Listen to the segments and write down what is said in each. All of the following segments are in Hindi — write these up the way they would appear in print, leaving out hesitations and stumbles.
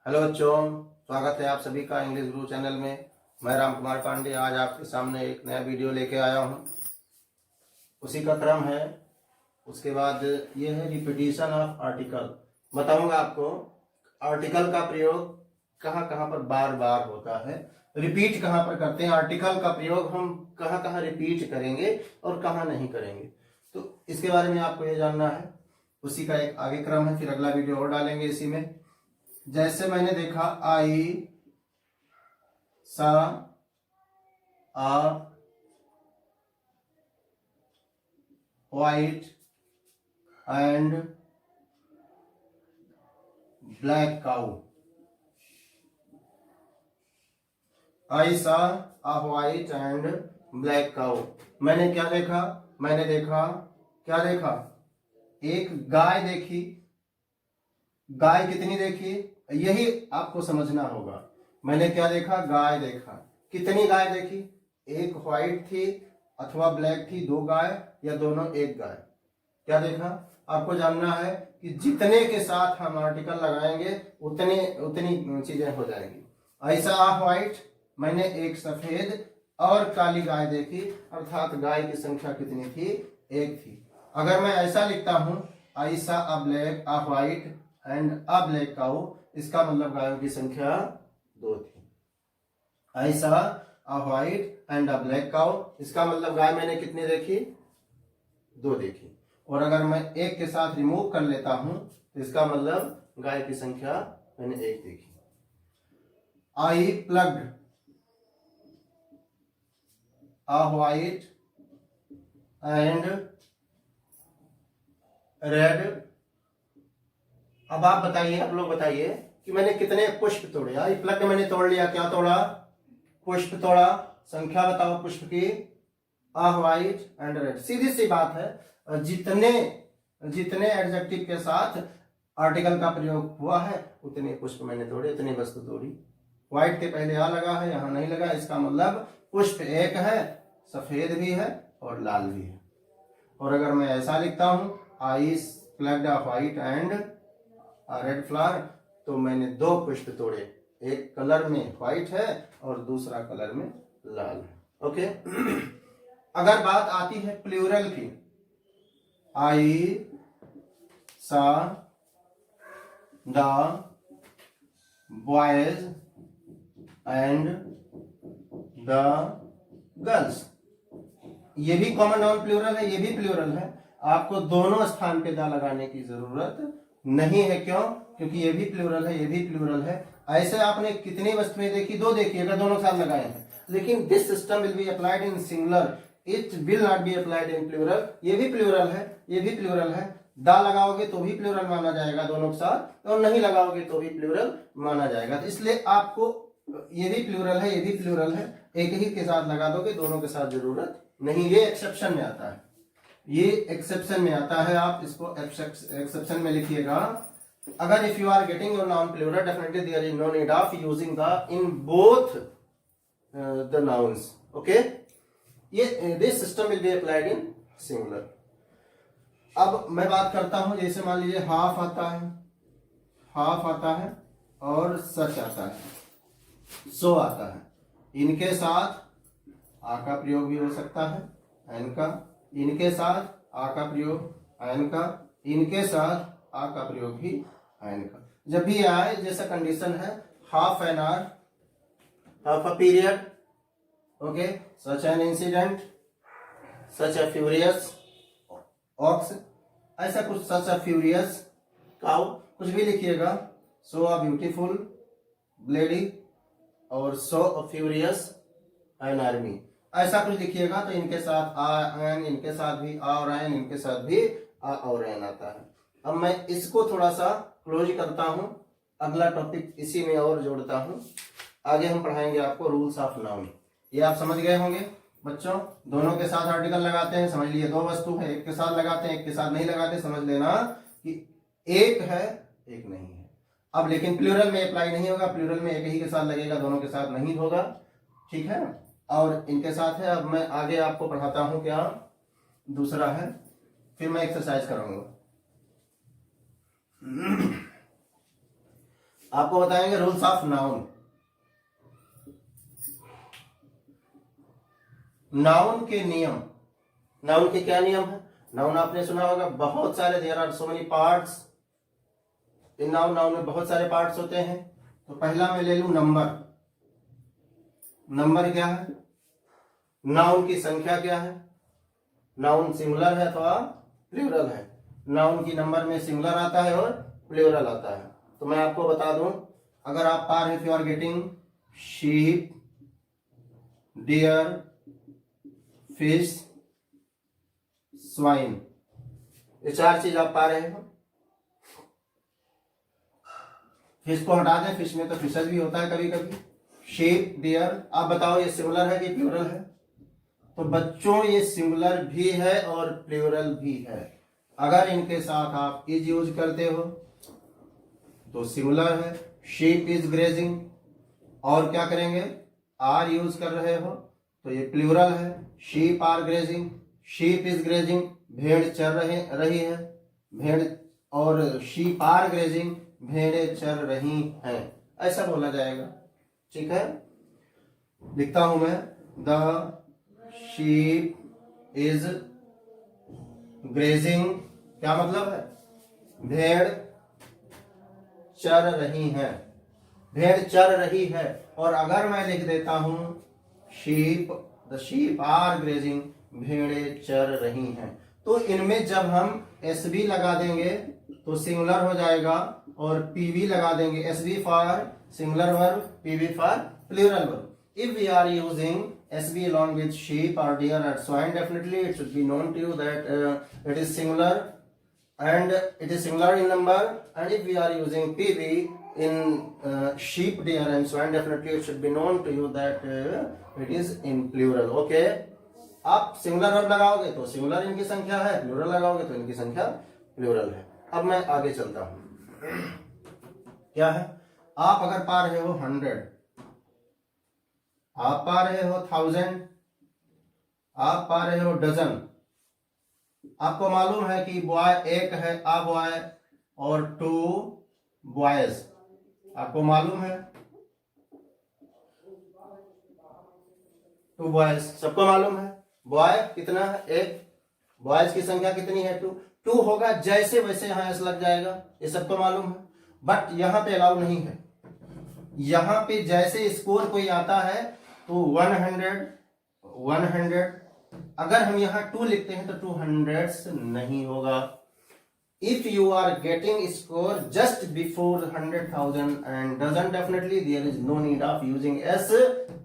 हेलो बच्चों, स्वागत है आप सभी का इंग्लिश गुरु चैनल में। मैं राम कुमार पांडे आज आपके सामने एक नया वीडियो लेके आया हूँ। उसी का क्रम है। उसके बाद ये है रिपीटिशन ऑफ आर्टिकल। बताऊंगा आपको आर्टिकल का प्रयोग कहाँ कहाँ पर बार बार होता है, रिपीट कहाँ पर करते हैं, आर्टिकल का प्रयोग हम कहाँ कहाँ रिपीट करेंगे और कहाँ नहीं करेंगे। तो इसके बारे में आपको ये जानना है। उसी का एक आगे क्रम है, फिर अगला वीडियो और डालेंगे इसी में। जैसे मैंने देखा आई सा आ व्हाइट एंड ब्लैक काऊ। आई सा आ व्हाइट एंड ब्लैक काऊ। मैंने क्या देखा? मैंने देखा, क्या देखा? एक गाय देखी। गाय कितनी देखी? यही आपको समझना होगा। मैंने क्या देखा? गाय देखा। कितनी गाय देखी? एक व्हाइट थी अथवा ब्लैक थी, दो गाय या दोनों एक गाय। क्या देखा? आपको जानना है कि जितने के साथ हम आर्टिकल लगाएंगे उतनी चीजें हो जाएंगी। ऐसा व्हाइट, मैंने एक सफेद और काली गाय देखी, अर्थात गाय की संख्या कितनी थी? एक थी। अगर मैं ऐसा लिखता हूं ऐसा a black a white and a black cow, इसका मतलब गायों की संख्या दो थी। ऐसा a white and a black cow, इसका मतलब गाय मैंने कितनी देखी? दो देखी। और अगर मैं एक के साथ रिमूव कर लेता हूं तो इसका मतलब गाय की संख्या मैंने एक देखी। I plugged a white and red. अब आप बताइए, आप लोग बताइए कि मैंने कितने पुष्प तोड़े। आई प्लग मैंने तोड़ लिया। क्या तोड़ा? पुष्प तोड़ा। संख्या बताओ पुष्प की? अ व्हाइट एंड रेड। सीधी सी बात है, जितने जितने एडजेक्टिव के साथ आर्टिकल का प्रयोग हुआ है उतने पुष्प मैंने तोड़े, उतनी वस्तु तोड़ी। व्हाइट के पहले आ लगा है, यहां नहीं लगा, इसका मतलब पुष्प एक है, सफेद भी है और लाल भी है। और अगर मैं ऐसा लिखता हूं I plugged a white and red flower, तो मैंने दो पुष्प तोड़े, एक कलर में व्हाइट है और दूसरा कलर में लाल है। ओके। अगर बात आती है प्लूरल की, आई सा the boys and the girls, ये भी कॉमन नाउन प्लूरल है, ये भी प्लूरल है। आपको दोनों स्थान पे द लगाने की जरूरत नहीं है। क्यों? क्योंकि ये भी प्लूरल है, ये भी प्लूरल है। ऐसे आपने कितनी वस्तुएं देखी? दो देखी, अगर दोनों साथ लगाए हैं। लेकिन this system will be applied in singular, it will not be applied in plural. ये भी प्लूरल है, ये भी प्लूरल है। दा लगाओगे तो भी प्लूरल माना जाएगा दोनों के साथ, और नहीं लगाओगे तो भी प्लूरल माना जाएगा। तो इसलिए आपको ये भी प्लूरल है, ये भी प्लूरल है, एक ही के साथ लगा दोगे, दोनों के साथ जरूरत नहीं। ये एक्सेप्शन में आता है, ये एक्सेप्शन में आता है। आप इसको एक्सेप्शन में लिखिएगा। अगर if you are getting your noun plural, definitely there is no need of using the in both the nouns. Okay, ये this system will be applied in singular. अब मैं बात करता हूं, जैसे मान लीजिए हाफ आता है, हाफ आता है और सच आता है, सो आता है। इनके साथ आ का प्रयोग भी हो सकता है, एन का। इनके साथ आ का प्रयोग, एन का। इनके साथ आ का प्रयोग भी एन का। जब भी आए, जैसा कंडीशन है, half an hour, half a period, okay, such an incident, such a furious ox, ऐसा कुछ, सच अ फ्यूरियस काउ, कुछ भी लिखिएगा। सो अ ब्यूटीफुल लेडी और सो अ फ्यूरियस एन आर्मी, ऐसा कुछ लिखिएगा। तो इनके साथ आ एन, इनके साथ भी आ और एन, इनके साथ भी आ और एन आता है। अब मैं इसको थोड़ा सा क्लोज करता हूं, अगला टॉपिक इसी में और जोड़ता हूं। आगे हम पढ़ाएंगे आपको रूल्स ऑफ नाउन। ये आप समझ गए होंगे बच्चों। दोनों के साथ आर्टिकल लगाते हैं, समझ लिए दो वस्तु है, एक के साथ लगाते हैं, एक के साथ नहीं लगाते, समझ लेना कि एक है, एक नहीं है। अब लेकिन प्लूरल में अप्लाई नहीं होगा, प्लूरल में एक ही के साथ लगेगा, दोनों के साथ नहीं होगा। ठीक है, और इनके साथ है। अब मैं आगे आपको पढ़ाता हूं, क्या दूसरा है, फिर मैं एक्सरसाइज कराऊंगा। आपको बताएंगे रूल्स ऑफ नाउन। नाउन के नियम, नाउन के क्या नियम है? नाउन आपने सुना होगा बहुत सारे, there are so many parts in noun. Noun में बहुत सारे पार्ट्स होते हैं। तो पहला मैं ले लूं नंबर। नंबर क्या है? नाउन की संख्या क्या है? नाउन सिंगुलर है अथवा प्लूरल है? नाउन की नंबर में सिंगुलर आता है और प्लूरल आता है। तो मैं आपको बता दूं, अगर आप पा रहे, if you are getting sheep, deer, fish, swine, ये चार चीज आप पा रहे हो। फिश को हटा दें, फिश में तो फिशर भी होता है कभी कभी। शीप, डियर, आप बताओ ये सिंगुलर है कि प्लूरल है? तो बच्चों ये सिंगुलर भी है और प्लूरल भी है। अगर इनके साथ आप इज यूज करते हो तो सिंगुलर है। शीप इज ग्रेजिंग, और क्या करेंगे? आर यूज कर रहे हो तो ये प्लूरल है। Sheep are grazing, sheep is grazing, भेड़ चर रही है। भेड़, और शीप आर ग्रेजिंग, भेड़ें चर रही हैं, ऐसा बोला जाएगा। ठीक है, लिखता हूं मैं, द शीप इज ग्रेजिंग, क्या मतलब है? भेड़ चर रही हैं, भेड़ चर रही है। और अगर मैं लिख देता हूं sheep, the sheep are grazing, भेड़ें चर रही हैं, तो इनमें जब हम एस बी लगा देंगे तो सिंगुलर हो जाएगा, और पीवी लगा देंगे, S B for singular verb, PV for plural verb. If we are using SB along with sheep or deer or swine, definitely it should be known to you that it is singular, and it is singular in number. And if we are using PV in sheep, deer and swine, definitely it should be known to you that it is in plural. Okay, आप सिंगुलर वर्ब लगाओगे तो सिंगुलर इनकी संख्या है, प्लूरल लगाओगे तो इनकी संख्या प्लूरल है। अब मैं आगे चलता हूं। क्या है? आप अगर पा रहे हो 100, आप पा रहे हो 1000, आप पा रहे हो डजन। आपको मालूम है कि बॉय एक है, आ बॉय, और 2 बॉयज, आपको मालूम है 2 बॉयज, सबको मालूम है। बॉय कितना है? एक। बॉयज की संख्या कितनी है? 2 होगा, जैसे वैसे यहां एस लग जाएगा, ये सबको मालूम है। बट यहां पे अलाउ नहीं है। यहां पे जैसे स्कोर कोई आता है तो 100, अगर हम यहाँ 2 लिखते हैं तो 200 नहीं होगा। If you are getting score just before 100,000 and dozen, definitely there is no need of using S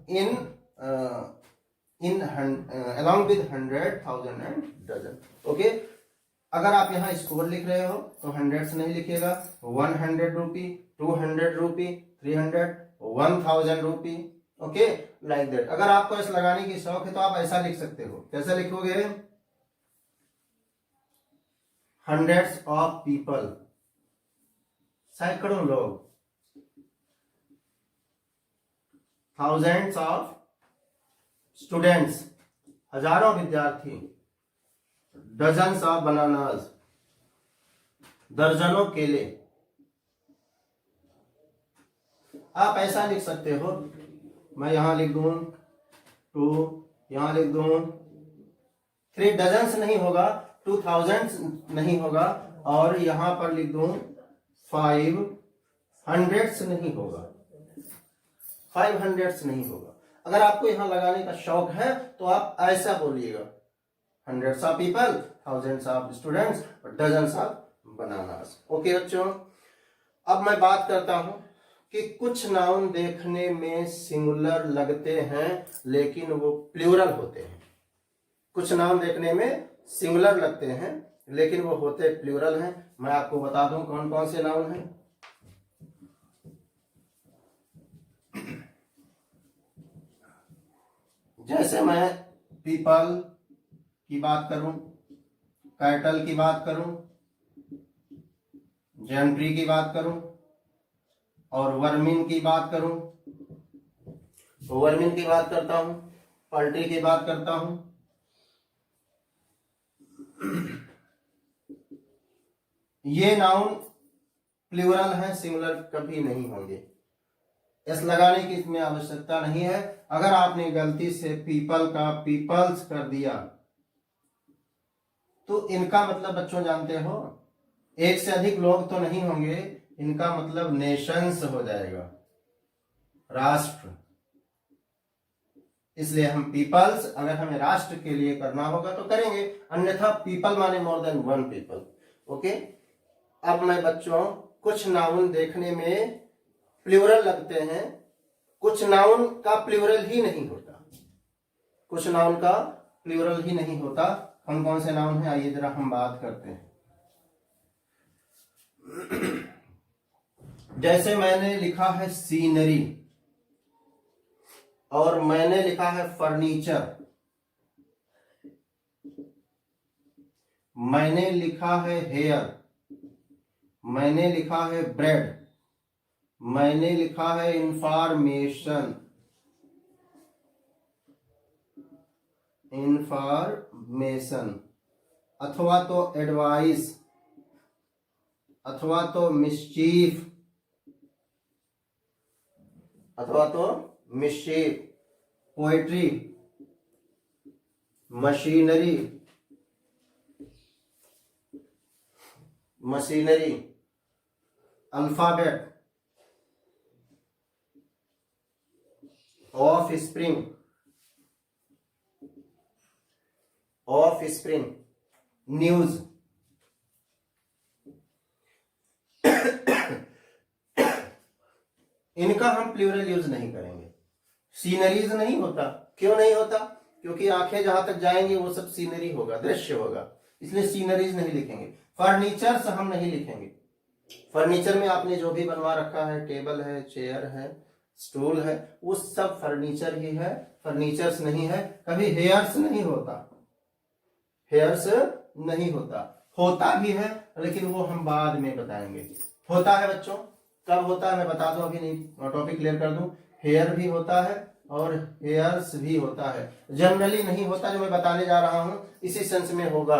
in along with 100,000 and dozen. Okay, अगर आप यहाँ स्कोर लिख रहे हो तो 100 नहीं लिखिएगा, 100 rupee, 200 rupee, 300, 1000 rupee. Okay, like that. अगर आपको ऐसा लगाने की शौक है तो आप ऐसा लिख सकते हो। कैसे लिखोगे? हंड्रेड्स ऑफ पीपल, सैकड़ों लोग। थाउजेंड्स ऑफ स्टूडेंट्स, हजारों विद्यार्थी। डजन्स ऑफ बनानास, दर्जनों केले। आप ऐसा लिख सकते हो, मैं यहां लिख दूं 2, यहां लिख दूं 3, डजन्स नहीं होगा, 2000 नहीं होगा, और यहां पर लिख दूं 5, हंड्रेड्स नहीं होगा, 500 नहीं होगा। अगर आपको यहां लगाने का शौक है तो आप ऐसा बोलिएगा, hundreds of people, thousands of students, dozens of bananas. Okay बच्चों, अब मैं बात करता हूं कि कुछ नाउन देखने में सिंगुलर लगते हैं लेकिन वो प्लूरल होते हैं। कुछ नाउन देखने में सिंगुलर लगते हैं लेकिन वो होते प्लूरल हैं। मैं आपको बता दूं कौन कौन से नाउन हैं। जैसे मैं पीपल की बात करूं, कैटल की बात करूं, जेंट्री की बात करूं, और वर्मिन की बात करूं, वर्मिन की बात करता हूं, पल्ट्री की बात करता हूं, ये नाउन प्लूरल हैं, सिंगुलर कभी नहीं होंगे। एस लगाने की इसमें आवश्यकता नहीं है। अगर आपने गलती से पीपल का पीपल्स कर दिया तो इनका मतलब बच्चों जानते हो, एक से अधिक लोग तो नहीं होंगे, इनका मतलब नेशंस हो जाएगा, राष्ट्र। इसलिए हम पीपल्स, अगर हमें राष्ट्र के लिए करना होगा तो करेंगे, अन्यथा पीपल माने more than one people. Okay, अब मैं बच्चों कुछ नाउन देखने में प्लूरल लगते हैं, कुछ नाउन का प्लूरल ही नहीं होता, कुछ नाउन का प्लूरल ही नहीं होता। कौन कौन से नाउन हैं आइए जरा हम बात करते हैं। जैसे मैंने लिखा है सीनरी और मैंने लिखा है फर्नीचर, मैंने लिखा है हेयर, मैंने लिखा है ब्रेड, मैंने लिखा है इंफॉर्मेशन, इंफॉर्मेशन, अथवा तो एडवाइस, अथवा तो मिस्चीफ, अथवा तो mischief, poetry, machinery, machinery, alphabet, of spring, of spring, news. इनका हम प्लूरल यूज नहीं करेंगे। सीनरीज नहीं होता, क्यों नहीं होता? क्योंकि आंखें जहां तक जाएंगी वो सब सीनरी होगा, दृश्य होगा, इसलिए सीनरीज नहीं लिखेंगे। फर्नीचर से हम नहीं लिखेंगे। फर्नीचर में आपने जो भी बनवा रखा है, टेबल है, चेयर है, स्टूल है, वो सब फर्नीचर ही है, फर्नीचर्स नहीं है। कभी हेयर्स नहीं होता, हेयर्स नहीं होता, होता भी है लेकिन वो हम बाद में बताएंगे। होता है बच्चों, कब होता है मैं बता दूं, अभी नहीं, टॉपिक क्लियर कर दूं। हेयर भी होता है और हेयर्स भी होता है, जनरली नहीं होता। जो मैं बताने जा रहा हूं इसी सेंस में होगा।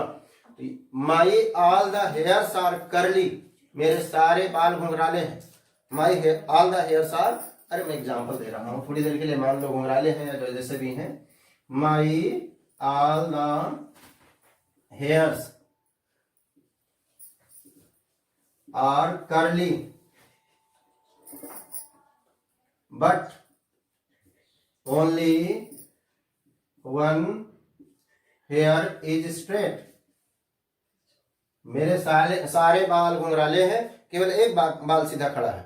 My all the hairs are curly, मेरे सारे बाल घुंघराले हैं। My all the hairs are, अरे मैं एग्जांपल दे रहा हूं थोड़ी देर के लिए, मान लो घुंघराले हैं या जैसे भी हैं। My all the hairs are curly but only one hair is straight, मेरे सारे बाल घुंघराले हैं, केवल एक बाल सीधा खड़ा है।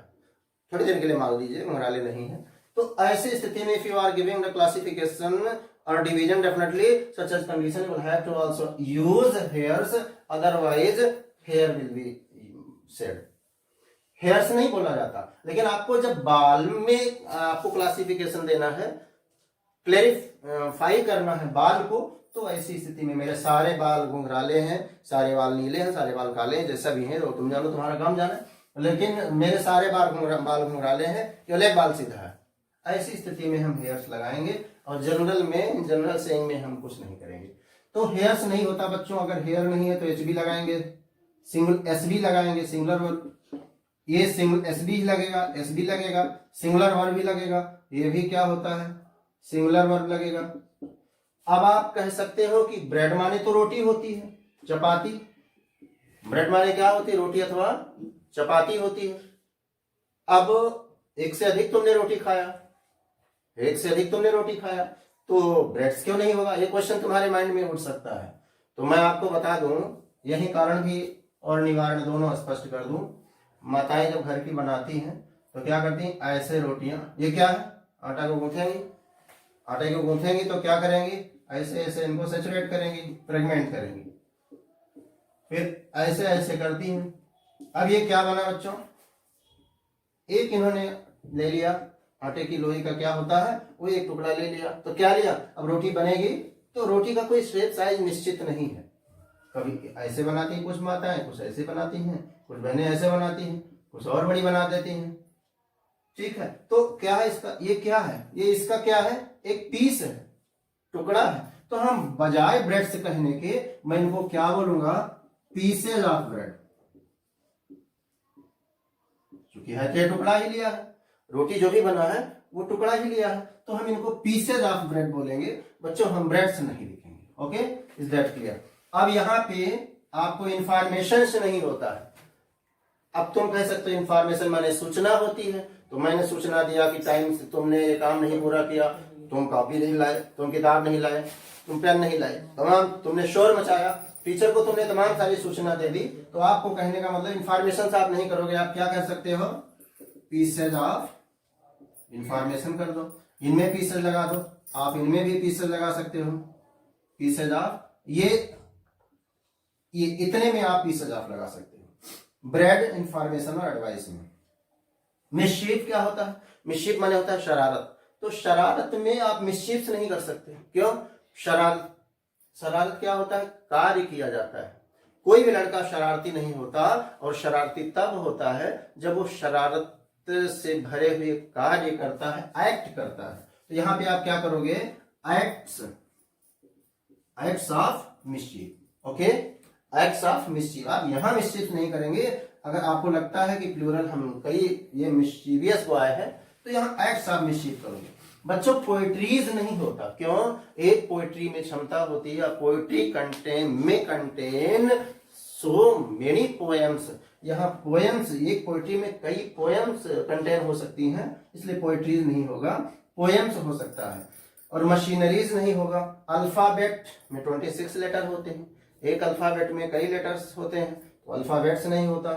थोड़ी देर के लिए मान लीजिए घुंघराले नहीं है। तो ऐसी स्थिति में if you are giving the classification or division, definitely such as condition will have to also use hairs, otherwise hair will be said। Hairs नहीं बोला जाता, लेकिन आपको जब बाल में आपको क्लासिफिकेशन देना है, क्लेरिफाई करना है बाल को, तो ऐसी स्थिति में मेरे सारे बाल घुंघराले हैं, सारे बाल नीले हैं, सारे बाल काले हैं, जैसा भी हैं तो तुम जानो, तुम्हारा काम जाना है, लेकिन मेरे सारे बाल घुंघराले हैं, केवल एक बाल सीधा है। ऐसी स्थिति में हम हेयर्स लगाएंगे और जनरल सेइंग में हम कुछ नहीं करेंगे। तो हेयर्स नहीं होता बच्चों। अगर हेयर नहीं है तो एच बी लगाएंगे, सिंगल एस बी लगाएंगे, सिंगुलर, ये सिंगल एस बी लगेगा, एस बी लगेगा, सिंगुलर वर्ब भी लगेगा। ये भी क्या होता है, सिंगुलर वर्ब लगेगा। अब आप कह सकते हो कि ब्रेड माने तो रोटी होती है, चपाती। ब्रेड माने क्या होती है, रोटी अथवा चपाती होती है। अब एक से अधिक तुमने रोटी खाया, एक से अधिक तुमने रोटी खाया, तो ब्रेड्स क्यों नहीं होगा, ये क्वेश्चन तुम्हारे माइंड में उठ सकता है। तो मैं आपको बता दूं, यही कारण भी और निवारण दोनों स्पष्ट कर दूं। माताएं जब घर की बनाती हैं तो क्या करती हैं, ऐसे रोटियां, ये क्या है, आटा को गूंथेंगी, आटे को गूंथेंगी तो क्या करेंगी, ऐसे ऐसे इनको सेचुरेट करेंगी, फ्रेगमेंट करेंगी, फिर ऐसे ऐसे करती हैं। अब ये क्या बना बच्चों, एक इन्होंने ले लिया आटे की लोई का क्या होता है, वो एक टुकड़ा ले लिया, तो क्या लिया, अब रोटी बनेगी तो रोटी का कोई शेप साइज निश्चित नहीं है। कभी ऐसे बनाती हैं कुछ माताएं, कुछ ऐसे बनाती हैं, कुछ बहनें ऐसे बनाती हैं, कुछ और बड़ी बना देती हैं। ठीक है, तो क्या है इसका, ये क्या है, ये इसका क्या है, एक पीस है, टुकड़ा है। तो हम बजाय ब्रेड से कहने के मैं इनको क्या बोलूंगा, पीसेज ऑफ ब्रेड। क्योंकि है तो टुकड़ा ही लिया है, रोटी जो भी बना है वो टुकड़ा ही लिया है, तो हम इनको पीसेज ऑफ ब्रेड बोलेंगे बच्चों, हम ब्रेड्स नहीं लिखेंगे। Okay, is that clear? अब यहाँ पे आपको इंफॉर्मेशन से नहीं होता है। अब तुम कह सकते हो इंफॉर्मेशन माने सूचना होती है, तो मैंने सूचना दिया कि टाइम से तुमने ये काम नहीं पूरा किया, तुम कॉपी नहीं लाए, तुम किताब नहीं लाए, तुम पेन नहीं लाए, तमाम तुमने शोर मचाया, टीचर को तुमने तमाम सारी सूचना दे दी, तो आपको कहने का मतलब इंफॉर्मेशन से आप नहीं करोगे, आप क्या कह सकते हो? पीसेज ऑफ इंफॉर्मेशन कर दो, इनमें पीसेज लगा दो, आप इनमें भी पीसेज लगा सकते हो, पीसेज ऑफ, ये इतने में आप पीसेज ऑफ लगा सकते हो। ब्रेड इंफॉर्मेशन और एडवाइस में। मिसशीफ क्या होता है? मिसशीफ माने होता है शरारत, तो शरारत में आप मिसशीफ से नहीं कर सकते। क्यों? शरारत क्या होता है? कार्य किया जाता है। कोई भी लड़का शरारती नहीं होता, और शरारती तब होता है जब वो शरारत से भरे हुए कार्य करता है, एक्ट करता है। तो यहां पे आप क्या करोगे? Acts of mischief. Okay, acts of mischief. आप यहां मिसचीफ नहीं करेंगे। अगर आपको लगता है कि प्लूरल हम कई ये मिसचीवियस बॉय है, तो यहाँ एक्ट्स ऑफ मिसचीफ करोगे। बच्चों पोएट्रीज नहीं होता। क्यों? एक पोएट्री में क्षमता होती है, poetry contain so many poems. यहाँ पोएम्स, एक पोएट्री में कई पोएम्स कंटेन हो सकती हैं, इसलिए पोएट्रीज नहीं होगा, पोएम्स हो सकता है। और मशीनरीज नहीं होगा। अल्फाबेट में 26 लेटर होते हैं, एक अल्फाबेट में कई लेटर्स होते हैं, तो अल्फाबेट्स नहीं होता।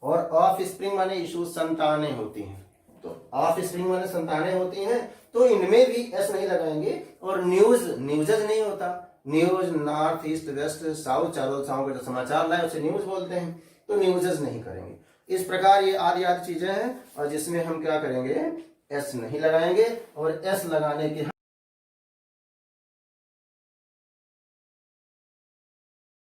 और ऑफ स्प्रिंग माने इशू, संतानें होती हैं, तो ऑफ स्प्रिंग माने संतानें होती हैं, तो इनमें भी एस नहीं लगाएंगे। और न्यूजेज नहीं होता। News north east west south, चारों दिशाओं का जो समाचार लाए उसे न्यूज बोलते हैं, तो न्यूजेज नहीं करेंगे। इस प्रकार ये आदि चीजें हैं, और जिसमें हम क्या करेंगे? एस नहीं लगाएंगे, और एस लगाने के